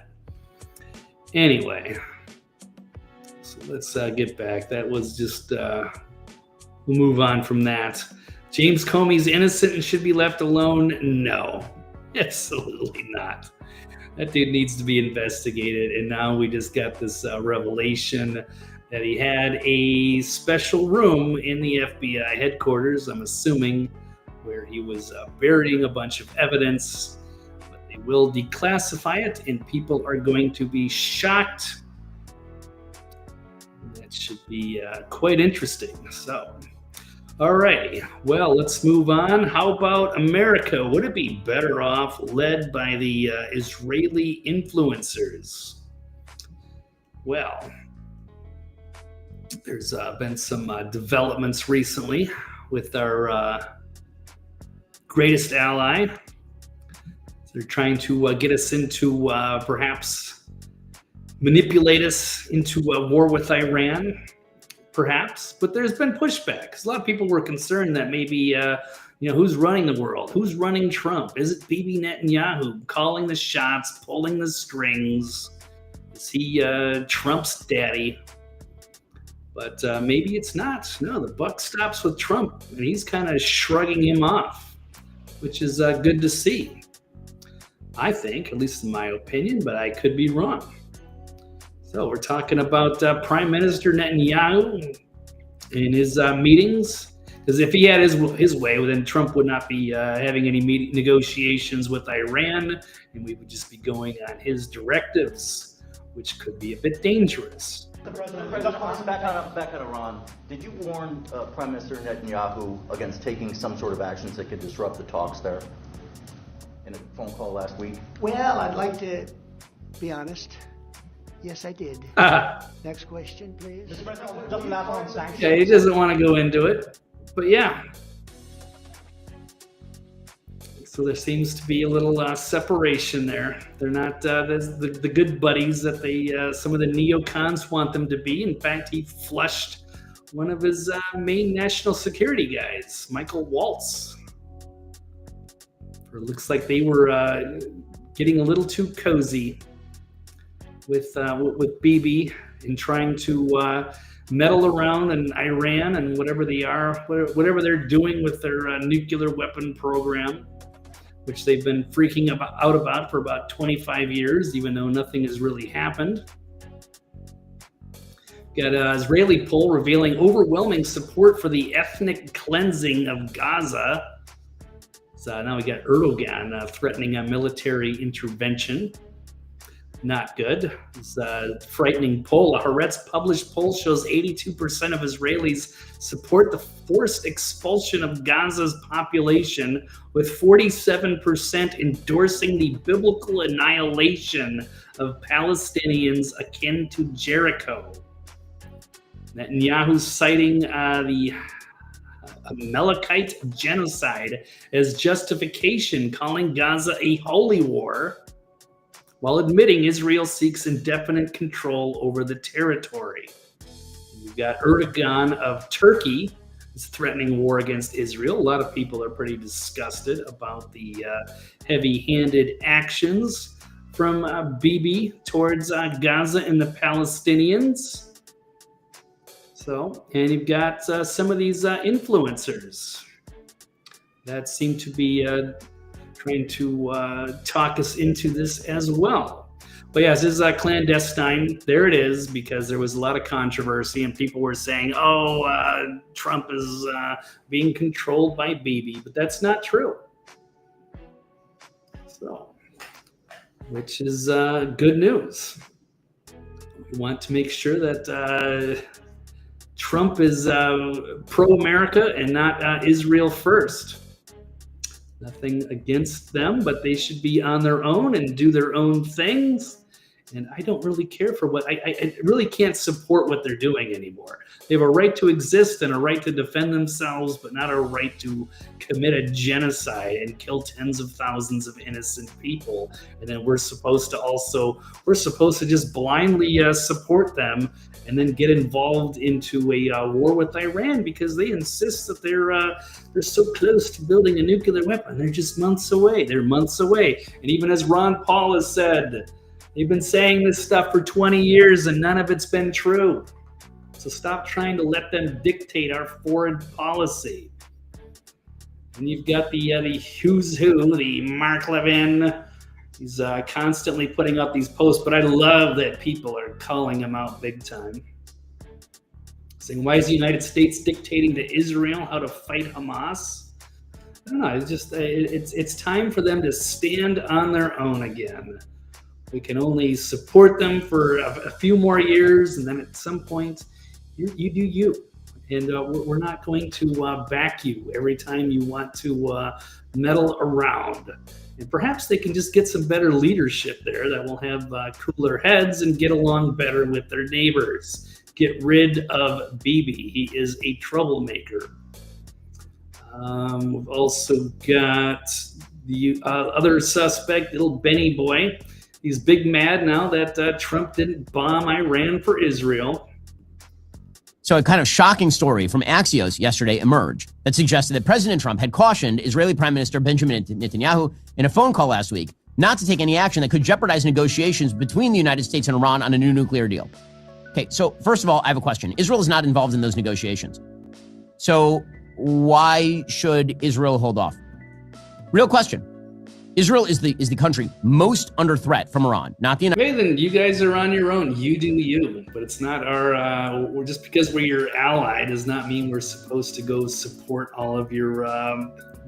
Anyway, so let's get back. That was just, we'll move on from that. James Comey's innocent and should be left alone? No, absolutely not. That dude needs to be investigated. And now we just got this revelation that he had a special room in the FBI headquarters, I'm assuming, where he was burying a bunch of evidence. But they will declassify it, and people are going to be shocked. That should be quite interesting. So. Alrighty, well, let's move on. How about America? Would it be better off led by the Israeli influencers? Well, there's been some developments recently with our greatest ally. They're trying to get us into perhaps manipulate us into a war with Iran. Perhaps, but there's been pushback because a lot of people were concerned that maybe, who's running the world? Who's running Trump? Is it Bibi Netanyahu calling the shots, pulling the strings? Is he Trump's daddy? But maybe it's not. No, the buck stops with Trump, and he's kind of shrugging him off, which is good to see. I think, at least in my opinion, but I could be wrong. So we're talking about Prime Minister Netanyahu in his meetings. Because if he had his way, then Trump would not be having any negotiations with Iran, and we would just be going on his directives, which could be a bit dangerous. Back on Iran, did you warn Prime Minister Netanyahu against taking some sort of actions that could disrupt the talks there in a phone call last week? Well, I'd like to be honest. Yes, I did. Next question, please. Mr. President, just matter on sanctions. Yeah, he doesn't want to go into it, but yeah. So there seems to be a little separation there. They're not the good buddies that some of the neocons want them to be. In fact, he flushed one of his main national security guys, Michael Waltz. It looks like they were getting a little too cozy with Bibi in trying to meddle around in Iran and whatever they're doing with their nuclear weapon program, which they've been freaking out about for about 25 years, even though nothing has really happened. Got an Israeli poll revealing overwhelming support for the ethnic cleansing of Gaza. So now we got Erdogan threatening a military intervention. Not good. It's a frightening poll. A Haaretz published poll shows 82% of Israelis support the forced expulsion of Gaza's population, with 47% endorsing the biblical annihilation of Palestinians akin to Jericho. Netanyahu citing the Amalekite genocide as justification, calling Gaza a holy war, while admitting Israel seeks indefinite control over the territory. You've got Erdogan of Turkey is threatening war against Israel. A lot of people are pretty disgusted about the heavy-handed actions from Bibi towards Gaza and the Palestinians. So, and you've got some of these influencers that seem to be trying to talk us into this as well. But yeah, this is clandestine. There it is, because there was a lot of controversy and people were saying, Trump is being controlled by Bibi, but that's not true. So, which is good news. We want to make sure that Trump is pro-America and not Israel first. Nothing against them, but they should be on their own and do their own things. And I don't really care for what I really can't support what they're doing anymore. They have a right to exist and a right to defend themselves, but not a right to commit a genocide and kill tens of thousands of innocent people. And then we're supposed to just blindly support them and then get involved into a war with Iran because they insist that they're so close to building a nuclear weapon. They're just months away. They're months away. And even as Ron Paul has said, they've been saying this stuff for 20 years and none of it's been true. So stop trying to let them dictate our foreign policy. And you've got the who's who, the Mark Levin. He's constantly putting up these posts, but I love that people are calling him out big time. Saying, why is the United States dictating to Israel how to fight Hamas? I don't know. It's just it's time for them to stand on their own again. We can only support them for a few more years, and then at some point, you do you. And we're not going to back you every time you want to meddle around. And perhaps they can just get some better leadership there that will have cooler heads and get along better with their neighbors. Get rid of Bibi. He is a troublemaker. We've also got the other suspect, little Benny boy. He's big mad now that Trump didn't bomb Iran for Israel. So a kind of shocking story from Axios yesterday emerged that suggested that President Trump had cautioned Israeli Prime Minister Benjamin Netanyahu in a phone call last week not to take any action that could jeopardize negotiations between the United States and Iran on a new nuclear deal. Okay, so first of all, I have a question. Israel is not involved in those negotiations. So why should Israel hold off? Real question. Israel is the country most under threat from Iran, not the United Okay, then you guys are on your own. You do you, but it's not our. We're just because we're your ally does not mean we're supposed to go support all of your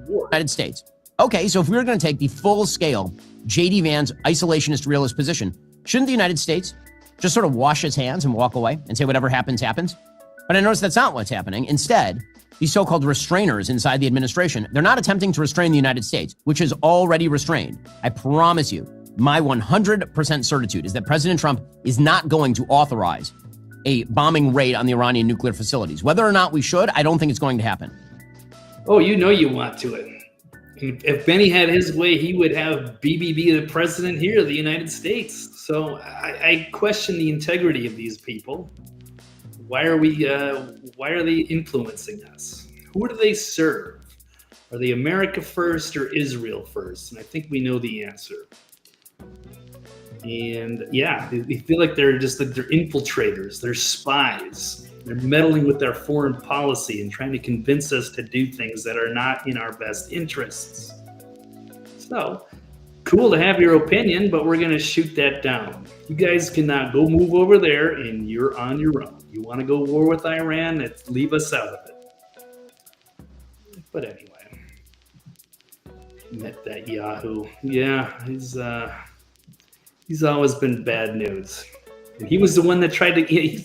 war. States. Okay, so if we were going to take the full-scale J.D. Vance isolationist realist position, shouldn't the United States just sort of wash its hands and walk away and say whatever happens, happens? But I notice that's not what's happening. Instead, these so-called restrainers inside the administration, they're not attempting to restrain the United States, which is already restrained. I promise you, my 100% certitude is that President Trump is not going to authorize a bombing raid on the Iranian nuclear facilities. Whether or not we should, I don't think it's going to happen. Oh, you know you want to it. If Benny had his way, he would have BBB the president here of the United States. So I question the integrity of these people. Why are they influencing us? Who do they serve? Are they America first or Israel first? And I think we know the answer. And yeah, they feel like they're infiltrators, they're spies. They're meddling with our foreign policy and trying to convince us to do things that are not in our best interests. So, cool to have your opinion, but we're going to shoot that down. You guys cannot go move over there and you're on your own. You want to go war with Iran, leave us out of it. But anyway, met that Yahoo. Yeah, he's always been bad news. And he was the one that tried to...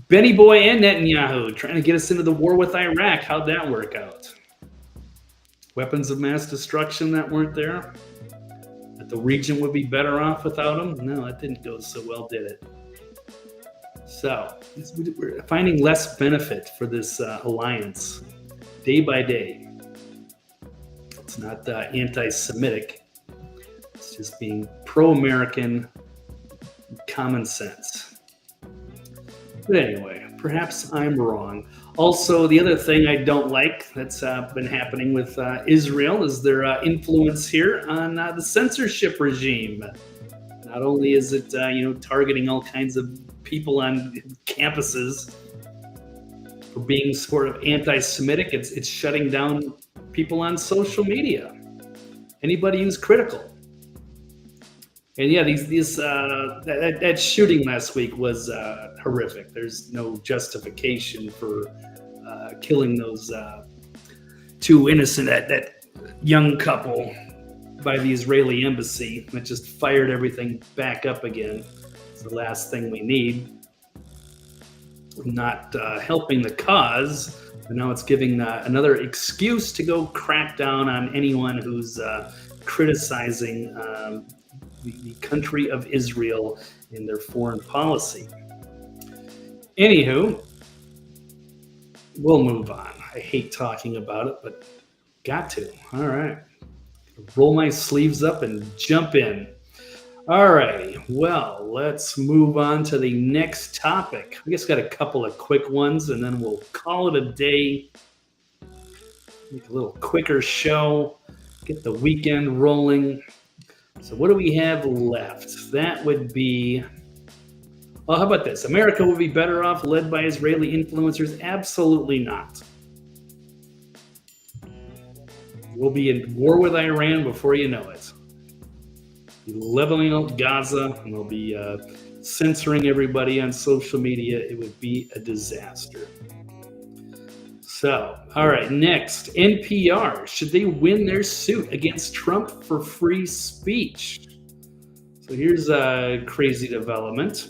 Benny Boy and Netanyahu trying to get us into the war with Iraq. How'd that work out? Weapons of mass destruction that weren't there? That the region would be better off without them? No, that didn't go so well, did it? So, we're finding less benefit for this alliance day by day. It's not anti-Semitic. It's just being pro-American common sense. But anyway, perhaps I'm wrong. Also, the other thing I don't like that's been happening with Israel is their influence here on the censorship regime. Not only is it targeting all kinds of people on campuses for being sort of anti-Semitic, it's shutting down people on social media. Anybody who's critical. And yeah, that shooting last week was horrific. There's no justification for killing those two innocent, that young couple by the Israeli embassy that just fired everything back up again. It's the last thing we need. Not helping the cause, but now it's giving another excuse to go crack down on anyone who's criticizing the country of Israel in their foreign policy. Anywho, we'll move on. I hate talking about it, but got to. All right. Roll my sleeves up and jump in. All righty. Well, let's move on to the next topic. I guess got a couple of quick ones, and then we'll call it a day. Make a little quicker show. Get the weekend rolling. So what do we have left? That would be, well, how about this? America would be better off led by Israeli influencers? Absolutely not. We'll be in war with Iran before you know it. Be leveling out Gaza, and they'll be censoring everybody on social media. It would be a disaster. So, all right, next, NPR. Should they win their suit against Trump for free speech? So here's a crazy development.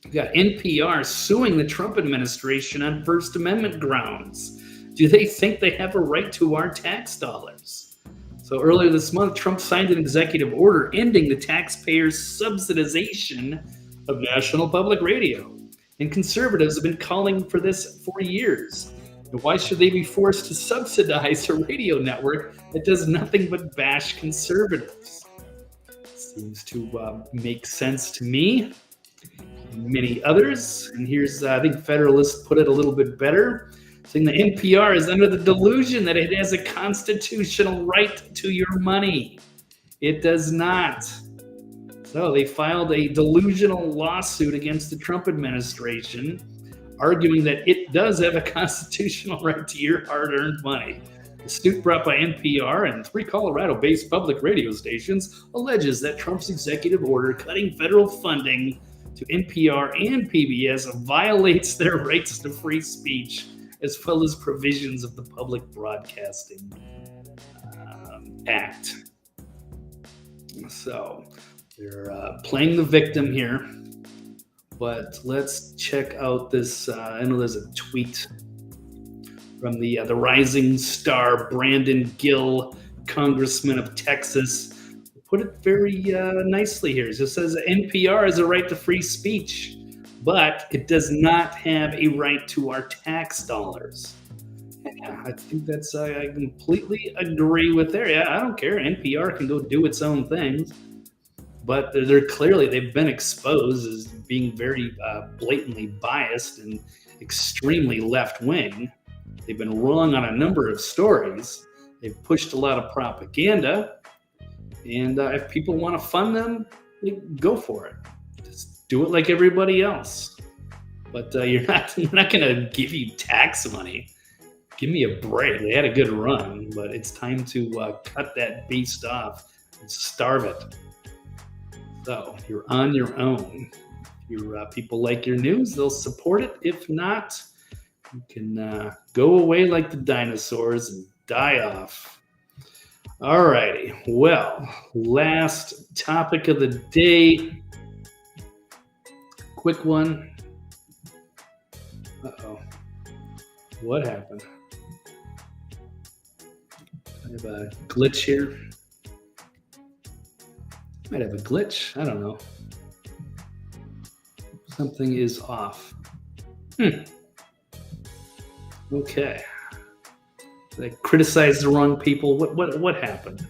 We've got NPR suing the Trump administration on First Amendment grounds. Do they think they have a right to our tax dollars? So earlier this month, Trump signed an executive order ending the taxpayers' subsidization of National Public Radio. And conservatives have been calling for this for years. And why should they be forced to subsidize a radio network that does nothing but bash conservatives? Seems to make sense to me. Many others. And here's, I think Federalist put it a little bit better, saying the NPR is under the delusion that it has a constitutional right to your money. It does not. So they filed a delusional lawsuit against the Trump administration, arguing that it does have a constitutional right to your hard-earned money. The suit brought by NPR and 3 Colorado-based public radio stations alleges that Trump's executive order cutting federal funding to NPR and PBS violates their rights to free speech, as well as provisions of the Public Broadcasting Act. So they're playing the victim here, but let's check out this. I know there's a tweet from the rising star Brandon Gill, congressman of Texas. Put it very nicely here. It just says NPR has a right to free speech, but it does not have a right to our tax dollars. Yeah, I think that's, I completely agree with there. Yeah, I don't care. NPR can go do its own things, but they've been exposed as being very blatantly biased and extremely left-wing. They've been wrong on a number of stories. They've pushed a lot of propaganda. And if people want to fund them, go for it. Just do it like everybody else. But you're not going to give you tax money. Give me a break. They had a good run, but it's time to cut that beast off and starve it. So you're on your own. If your people like your news, they'll support it. If not, you can go away like the dinosaurs and die off. All righty. Well, last topic of the day. Quick one. Uh-oh. What happened? I have a glitch here. Might have a glitch. I don't know. Something is off. Okay. I criticized the wrong people. What happened?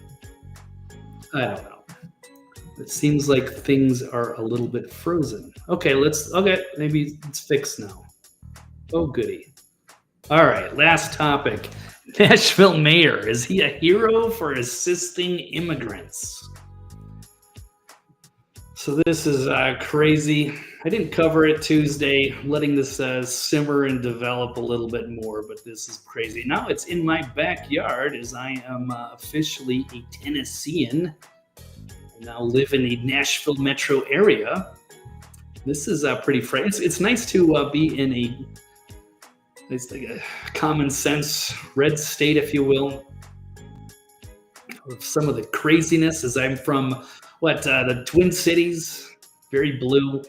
I don't know. It seems like things are a little bit frozen. Okay, maybe it's fixed now. Oh, goody. All right, last topic. Nashville mayor, is he a hero for assisting immigrants? So this is crazy. I didn't cover it Tuesday. I'm letting this simmer and develop a little bit more, but this is crazy. Now it's in my backyard as I am officially a Tennessean. I now live in the Nashville metro area. This is pretty fresh. It's nice to be in a common sense red state, if you will, of some of the craziness, as I'm from the Twin Cities, very blue,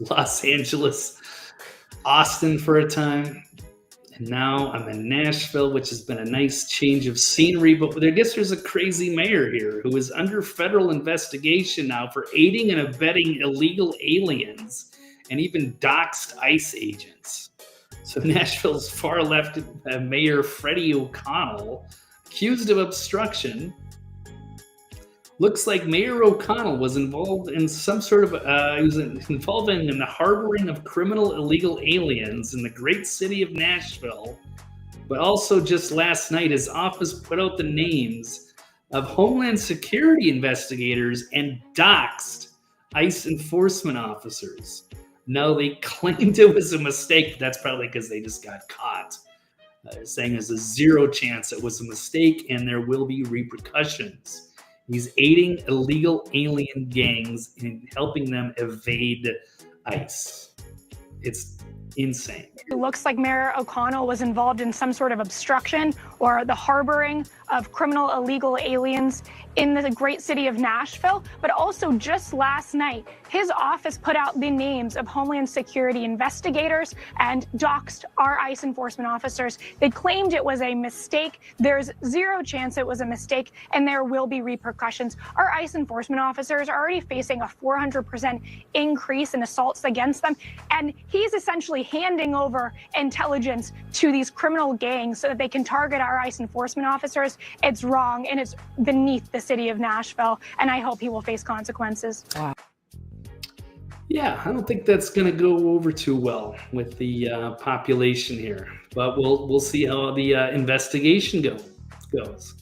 Los Angeles, Austin for a time, and now I'm in Nashville, which has been a nice change of scenery. But I guess there's a crazy mayor here who is under federal investigation now for aiding and abetting illegal aliens and even doxed ICE agents. So Nashville's far left Mayor Freddie O'Connell, accused of obstruction. Looks like Mayor O'Connell was involved in some sort of, he was involved in the harboring of criminal illegal aliens in the great city of Nashville. But also just last night, his office put out the names of Homeland Security investigators and doxed ICE enforcement officers. No, they claimed it was a mistake, but that's probably because they just got caught. They're saying there's a 0 chance it was a mistake and there will be repercussions. He's aiding illegal alien gangs and helping them evade ICE. It's insane. It looks like Mayor O'Connell was involved in some sort of obstruction or the harboring of criminal illegal aliens in the great city of Nashville. But also just last night, his office put out the names of Homeland Security investigators and doxed our ICE enforcement officers. They claimed it was a mistake. There's 0 chance it was a mistake, and there will be repercussions. Our ICE enforcement officers are already facing a 400% increase in assaults against them, and he's essentially handing over intelligence to these criminal gangs so that they can target our ICE enforcement officers. It's wrong, and it's beneath the city of Nashville, and I hope he will face consequences. Wow. Yeah, I don't think that's going to go over too well with the population here, but we'll see how the investigation goes.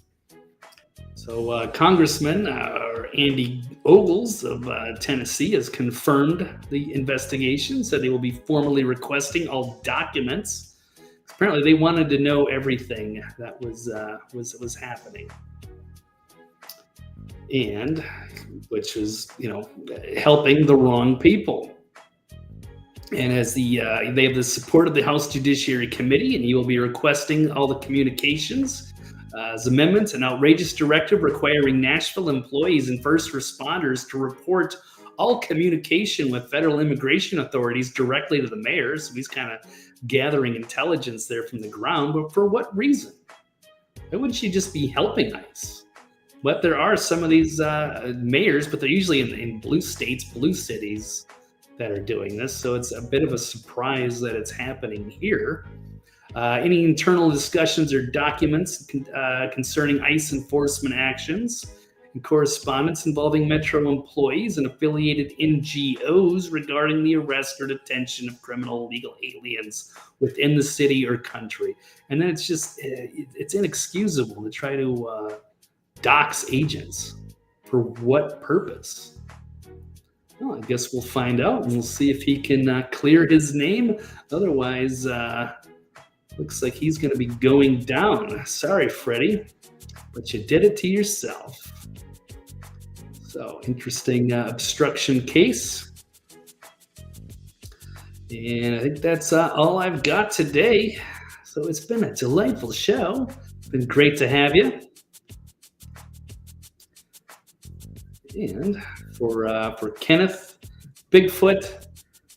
So Congressman Andy Ogles of Tennessee has confirmed the investigation, said they will be formally requesting all documents. Apparently, they wanted to know everything that was happening, and which was, helping the wrong people. And as they have the support of the House Judiciary Committee, and he will be requesting all the communications as amendments, an outrageous directive requiring Nashville employees and first responders to report all communication with federal immigration authorities directly to the mayor. So he's kind of gathering intelligence there from the ground. But for what reason? Why wouldn't she just be helping ICE? But there are some of these mayors, but they're usually in blue states, blue cities, that are doing this. So it's a bit of a surprise that it's happening here. Any internal discussions or documents concerning ICE enforcement actions and correspondence involving Metro employees and affiliated NGOs regarding the arrest or detention of criminal illegal aliens within the city or country. And then it's just, it's inexcusable to try to dox agents. For what purpose? Well, I guess we'll find out, and we'll see if he can clear his name. Otherwise, looks like he's going to be going down. Sorry, Freddie, but you did it to yourself. So, interesting obstruction case. And I think that's all I've got today. So it's been a delightful show. It's been great to have you. And for Kenneth, Bigfoot,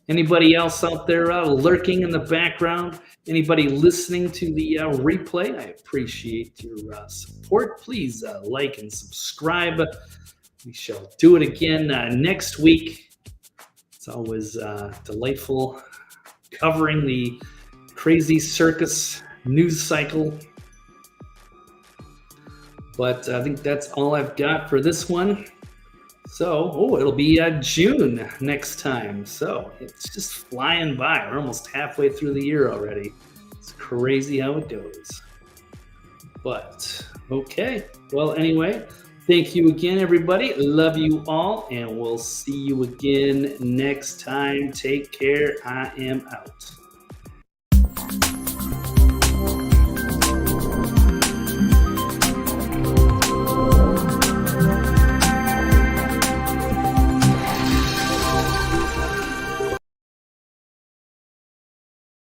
anybody else out there lurking in the background, anybody listening to the replay, I appreciate your support. Please like and subscribe. We shall do it again next week. It's always delightful covering the crazy circus news cycle. But I think that's all I've got for this one. So, it'll be June next time. So it's just flying by. We're almost halfway through the year already. It's crazy how it goes. But, okay. Well, anyway, thank you again, everybody. Love you all, and we'll see you again next time. Take care. I am out.